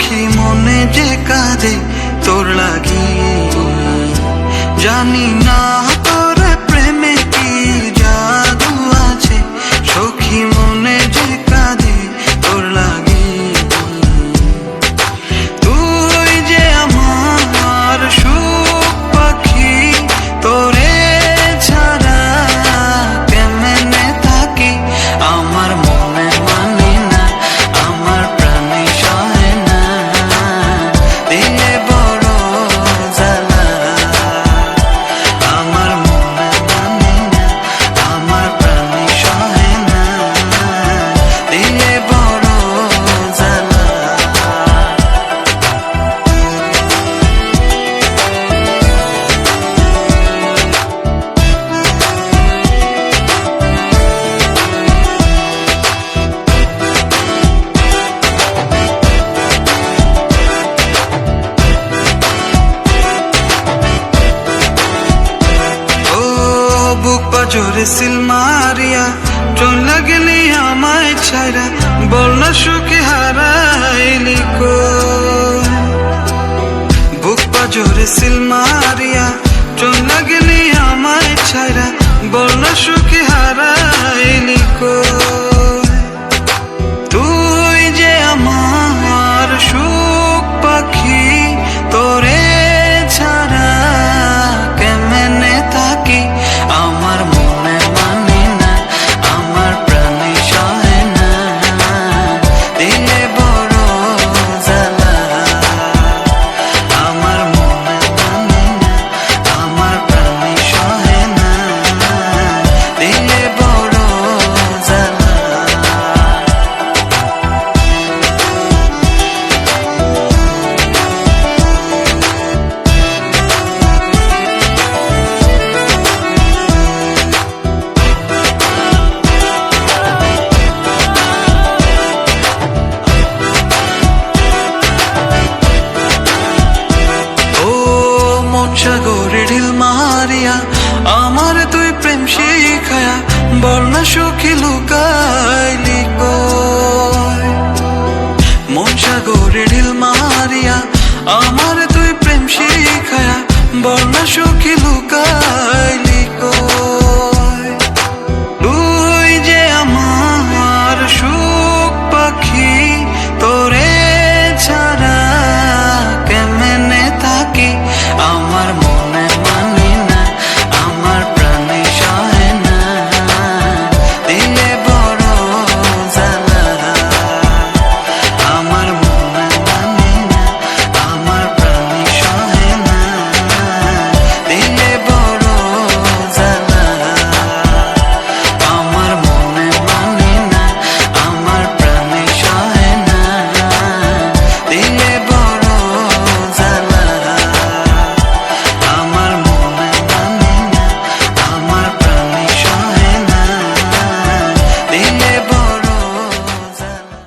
সখী মনে যে কাঁদে তোর লাগি, জানি না তোর প্রেমে কি জাদু আছে, সখী মনে যে কাঁদে তোর লাগি। তুই যে আমার সুখ পাখি, তোরে ছাড়া কেমনে থাকি, আমার মনে মানে না, আমার প্রাণে সহে না, দিলে বড় জ্বালা। আমার মনে মানে না, আমার প্রাণে সহে না, দিলে বড় জ্বালা। বুক পাজরে সিল মারিয়া চলে গেলি আমায় ছাইরা, বল না সুখে হারাইলি কই। বুক পাজরে সিল মারিয়া চলে গেলি আমায় ছাইরা, বল না সুখে হারাইলি কই। তুই যে আমার সুখ পাখি, তোরে ছাড়া কেমনে থাকি, আমার মনে মানে না, আমার প্রাণে সহে না, দিলে বড় জ্বালা। আমার মনে মানে না, আমার প্রাণে সহে না, দিলে বড় জ্বালা। সাগরে ঢিল মারিয়া আমার তুই প্রেম শিখায়া, বল না সখী লুকাইলি কই। মন সাগরে ঢিল মারিয়া আমার তুই প্রেম শিখায়া, বল না সখী লুকাইলি